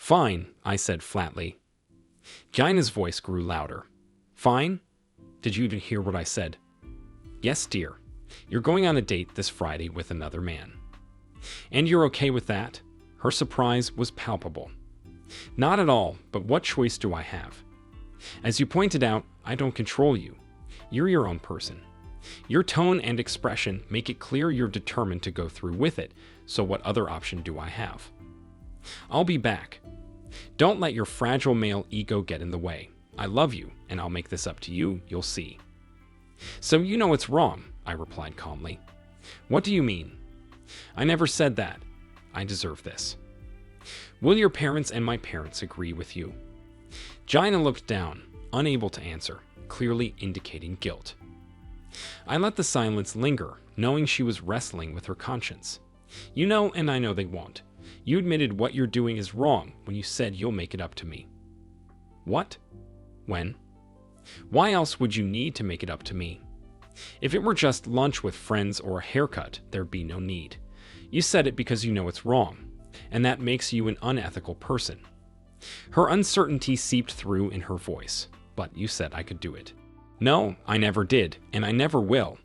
Fine, I said flatly. Gina's voice grew louder. Fine? Did you even hear what I said? Yes, dear. You're going on a date this Friday with another man. And you're okay with that? Her surprise was palpable. Not at all, but what choice do I have? As you pointed out, I don't control you. You're your own person. Your tone and expression make it clear you're determined to go through with it, so what other option do I have? I'll be back. Don't let your fragile male ego get in the way. I love you, and I'll make this up to you, you'll see. So you know it's wrong, I replied calmly. What do you mean? I never said that. I deserve this. Will your parents and my parents agree with you? Gina looked down, unable to answer, clearly indicating guilt. I let the silence linger, knowing she was wrestling with her conscience. You know, and I know they won't. You admitted what you're doing is wrong when you said you'll make it up to me. What? When? Why else would you need to make it up to me? If it were just lunch with friends or a haircut, there'd be no need. You said it because you know it's wrong, and that makes you an unethical person. Her uncertainty seeped through in her voice, but you said I could do it. No, I never did, and I never will.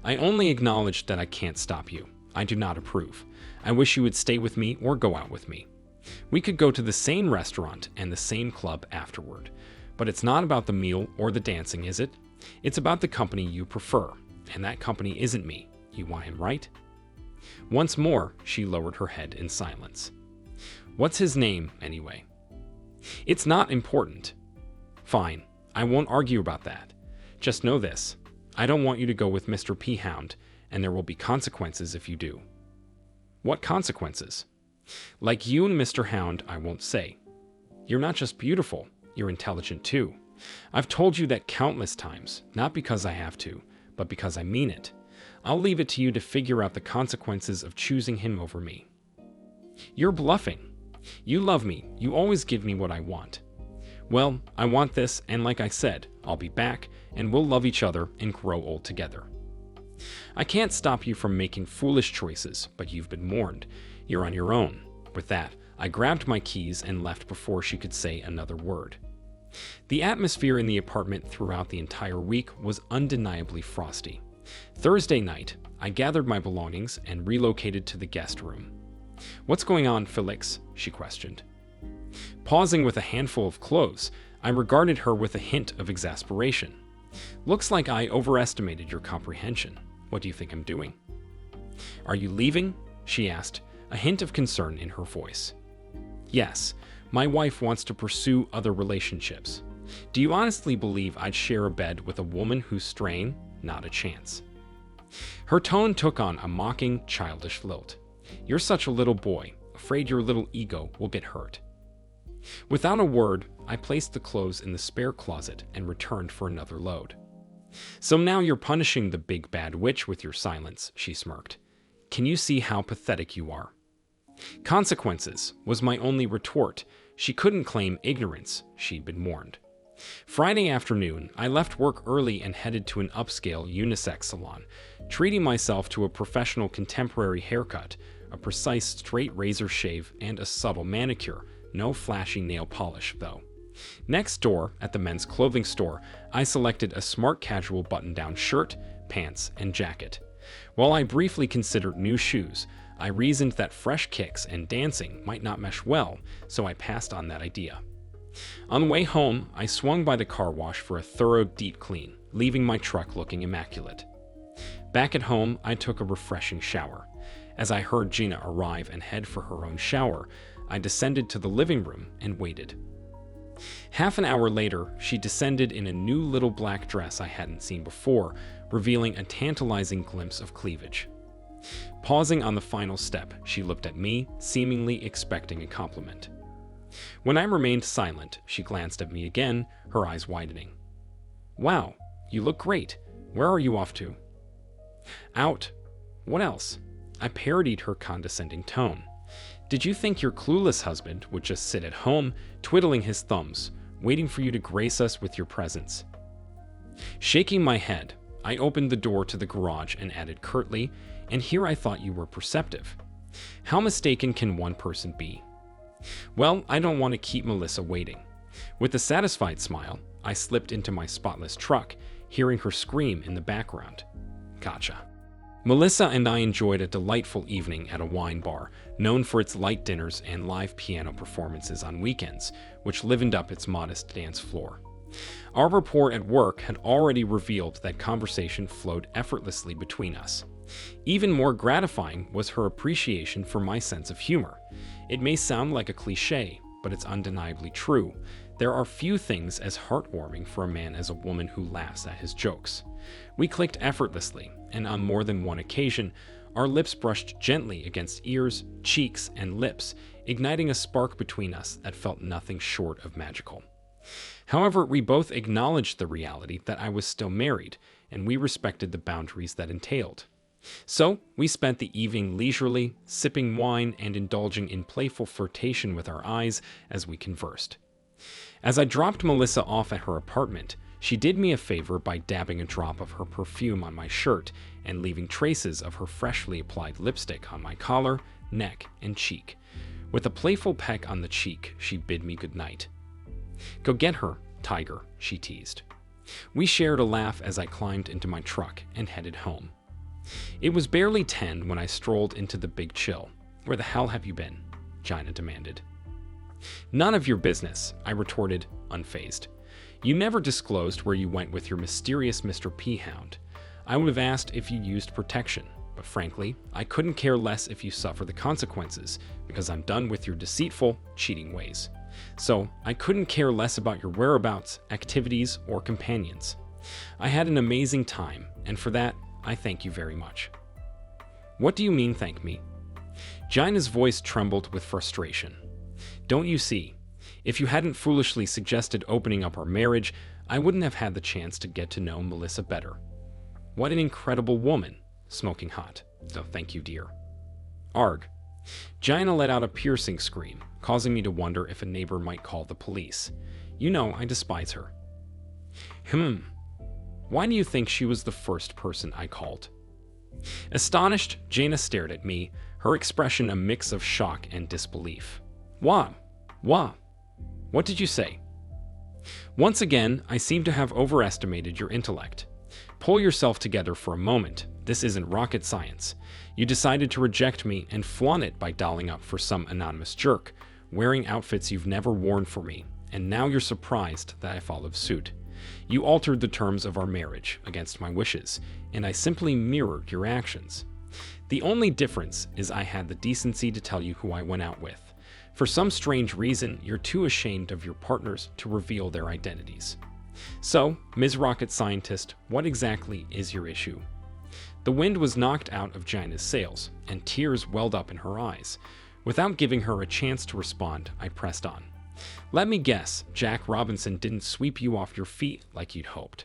I only acknowledged that I can't stop you. I do not approve. I wish you would stay with me or go out with me. We could go to the same restaurant and the same club afterward. But it's not about the meal or the dancing, is it? It's about the company you prefer, and that company isn't me. You want him, right? Once more, she lowered her head in silence. What's his name, anyway? It's not important. Fine, I won't argue about that. Just know this. I don't want you to go with Mr. P. Hound, and there will be consequences if you do. What consequences? Like you and Mr. Hound, I won't say. You're not just beautiful, you're intelligent too. I've told you that countless times, not because I have to, but because I mean it. I'll leave it to you to figure out the consequences of choosing him over me. You're bluffing. You love me. You always give me what I want. Well, I want this, and like I said, I'll be back, and we'll love each other and grow old together. I can't stop you from making foolish choices, but you've been warned. You're on your own. With that, I grabbed my keys and left before she could say another word. The atmosphere in the apartment throughout the entire week was undeniably frosty. Thursday night, I gathered my belongings and relocated to the guest room. What's going on, Felix? She questioned. Pausing with a handful of clothes, I regarded her with a hint of exasperation. Looks like I overestimated your comprehension. What do you think I'm doing? Are you leaving? She asked, a hint of concern in her voice. Yes, my wife wants to pursue other relationships. Do you honestly believe I'd share a bed with a woman who's straying? Not a chance. Her tone took on a mocking, childish lilt. You're such a little boy, afraid your little ego will get hurt. Without a word, I placed the clothes in the spare closet and returned for another load. So now you're punishing the big bad witch with your silence, she smirked. Can you see how pathetic you are? Consequences was my only retort. She couldn't claim ignorance, she'd been warned. Friday afternoon, I left work early and headed to an upscale unisex salon, treating myself to a professional contemporary haircut, a precise straight razor shave, and a subtle manicure. No flashy nail polish, though. Next door, at the men's clothing store, I selected a smart casual button-down shirt, pants, and jacket. While I briefly considered new shoes, I reasoned that fresh kicks and dancing might not mesh well, so I passed on that idea. On the way home, I swung by the car wash for a thorough deep clean, leaving my truck looking immaculate. Back at home, I took a refreshing shower. As I heard Gina arrive and head for her own shower, I descended to the living room and waited. Half an hour later, she descended in a new little black dress I hadn't seen before, revealing a tantalizing glimpse of cleavage. Pausing on the final step, she looked at me, seemingly expecting a compliment. When I remained silent, she glanced at me again, her eyes widening. Wow, you look great. Where are you off to? Out. What else? I parodied her condescending tone. Did you think your clueless husband would just sit at home, twiddling his thumbs, waiting for you to grace us with your presence? Shaking my head, I opened the door to the garage and added curtly, and here I thought you were perceptive. How mistaken can one person be? Well, I don't want to keep Melissa waiting. With a satisfied smile, I slipped into my spotless truck, hearing her scream in the background. Gotcha. Melissa and I enjoyed a delightful evening at a wine bar, known for its light dinners and live piano performances on weekends, which livened up its modest dance floor. Our rapport at work had already revealed that conversation flowed effortlessly between us. Even more gratifying was her appreciation for my sense of humor. It may sound like a cliché, but it's undeniably true. There are few things as heartwarming for a man as a woman who laughs at his jokes. We clicked effortlessly, and on more than one occasion, our lips brushed gently against ears, cheeks, and lips, igniting a spark between us that felt nothing short of magical. However, we both acknowledged the reality that I was still married, and we respected the boundaries that entailed. So, we spent the evening leisurely, sipping wine and indulging in playful flirtation with our eyes as we conversed. As I dropped Melissa off at her apartment, she did me a favor by dabbing a drop of her perfume on my shirt and leaving traces of her freshly applied lipstick on my collar, neck, and cheek. With a playful peck on the cheek, she bid me goodnight. "Go get her, Tiger," she teased. We shared a laugh as I climbed into my truck and headed home. It was barely 10 when I strolled into the Big Chill. "Where the hell have you been?" Gina demanded. "None of your business," I retorted, unfazed. "You never disclosed where you went with your mysterious Mr. P-Hound. I would have asked if you used protection, but frankly, I couldn't care less if you suffer the consequences, because I'm done with your deceitful, cheating ways. So, I couldn't care less about your whereabouts, activities, or companions. I had an amazing time, and for that, I thank you very much." "What do you mean, thank me?" Gina's voice trembled with frustration. "Don't you see? If you hadn't foolishly suggested opening up our marriage, I wouldn't have had the chance to get to know Melissa better. What an incredible woman. Smoking hot. So thank you, dear." "Arg." Gina let out a piercing scream, causing me to wonder if a neighbor might call the police. You know, I despise her. Why do you think she was the first person I called?" Astonished, Jaina stared at me, her expression a mix of shock and disbelief. Wah? What did you say?" "Once again, I seem to have overestimated your intellect. Pull yourself together for a moment. This isn't rocket science. You decided to reject me and flaunt it by dolling up for some anonymous jerk, wearing outfits you've never worn for me, and now you're surprised that I followed suit. You altered the terms of our marriage against my wishes, and I simply mirrored your actions. The only difference is I had the decency to tell you who I went out with. For some strange reason, you're too ashamed of your partners to reveal their identities. So, Ms. Rocket Scientist, what exactly is your issue?" The wind was knocked out of Gina's sails, and tears welled up in her eyes. Without giving her a chance to respond, I pressed on. "Let me guess, Jack Robinson didn't sweep you off your feet like you'd hoped."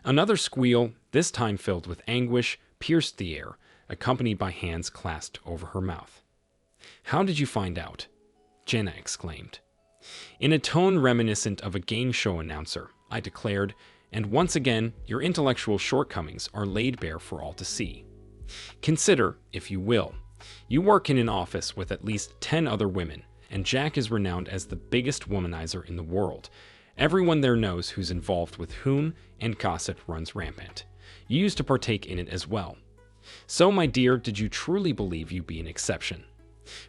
Another squeal, this time filled with anguish, pierced the air, accompanied by hands clasped over her mouth. "How did you find out?" Jenna exclaimed. In a tone reminiscent of a game show announcer, I declared, "And once again, your intellectual shortcomings are laid bare for all to see. Consider, if you will, you work in an office with at least 10 other women, and Jack is renowned as the biggest womanizer in the world. Everyone there knows who's involved with whom, and gossip runs rampant. You used to partake in it as well. So, my dear, did you truly believe you'd be an exception?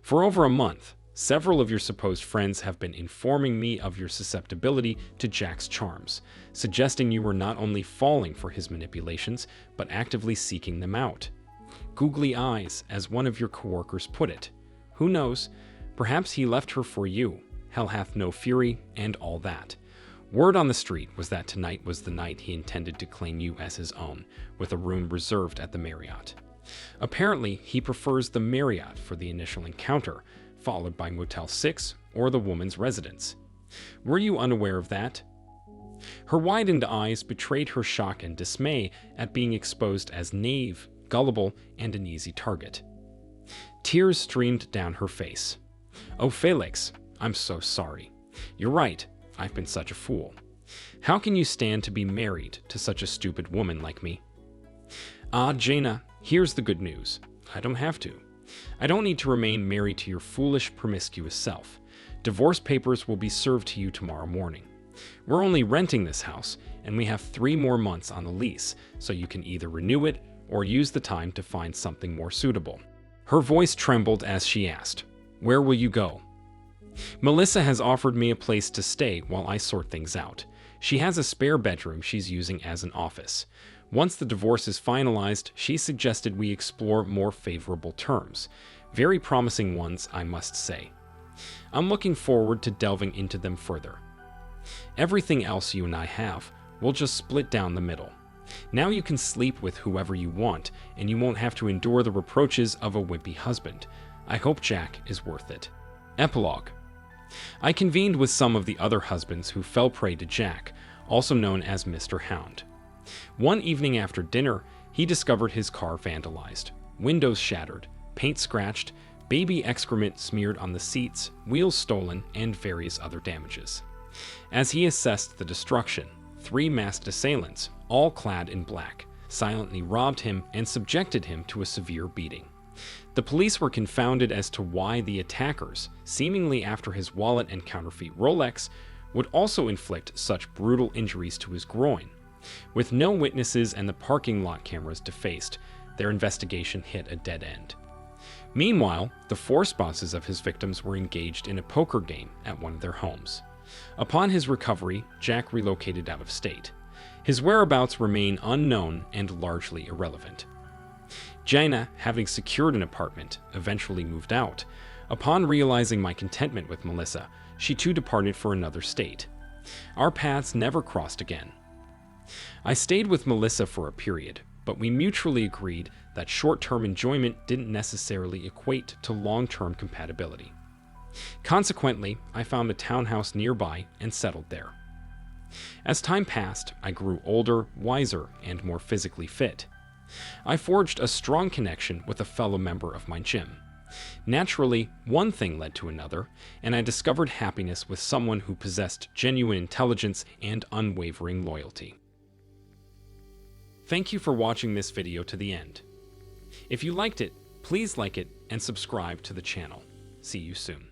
For over a month, several of your supposed friends have been informing me of your susceptibility to Jack's charms, suggesting you were not only falling for his manipulations, but actively seeking them out. Googly eyes, as one of your coworkers put it. Who knows? Perhaps he left her for you. Hell hath no fury, and all that. Word on the street was that tonight was the night he intended to claim you as his own, with a room reserved at the Marriott. Apparently, he prefers the Marriott for the initial encounter, followed by Motel 6 or the woman's residence. Were you unaware of that?" Her widened eyes betrayed her shock and dismay at being exposed as naive, gullible, and an easy target. Tears streamed down her face. "Oh, Felix, I'm so sorry. You're right, I've been such a fool. How can you stand to be married to such a stupid woman like me?" "Ah, Jaina, here's the good news. I don't have to. I don't need to remain married to your foolish, promiscuous self. Divorce papers will be served to you tomorrow morning. We're only renting this house, and we have 3 more months on the lease, so you can either renew it or use the time to find something more suitable." Her voice trembled as she asked, "Where will you go?" "Melissa has offered me a place to stay while I sort things out. She has a spare bedroom she's using as an office. Once the divorce is finalized, she suggested we explore more favorable terms. Very promising ones, I must say. I'm looking forward to delving into them further. Everything else you and I have, we'll just split down the middle. Now you can sleep with whoever you want, and you won't have to endure the reproaches of a wimpy husband. I hope Jack is worth it." Epilogue. I convened with some of the other husbands who fell prey to Jack, also known as Mr. Hound. One evening after dinner, he discovered his car vandalized, windows shattered, paint scratched, baby excrement smeared on the seats, wheels stolen, and various other damages. As he assessed the destruction, 3 masked assailants, all clad in black, silently robbed him and subjected him to a severe beating. The police were confounded as to why the attackers, seemingly after his wallet and counterfeit Rolex, would also inflict such brutal injuries to his groin. With no witnesses and the parking lot cameras defaced, their investigation hit a dead end. Meanwhile, the 4 spouses of his victims were engaged in a poker game at one of their homes. Upon his recovery, Jack relocated out of state. His whereabouts remain unknown and largely irrelevant. Jaina, having secured an apartment, eventually moved out. Upon realizing my contentment with Melissa, she too departed for another state. Our paths never crossed again. I stayed with Melissa for a period, but we mutually agreed that short-term enjoyment didn't necessarily equate to long-term compatibility. Consequently, I found a townhouse nearby and settled there. As time passed, I grew older, wiser, and more physically fit. I forged a strong connection with a fellow member of my gym. Naturally, one thing led to another, and I discovered happiness with someone who possessed genuine intelligence and unwavering loyalty. Thank you for watching this video to the end. If you liked it, please like it and subscribe to the channel. See you soon.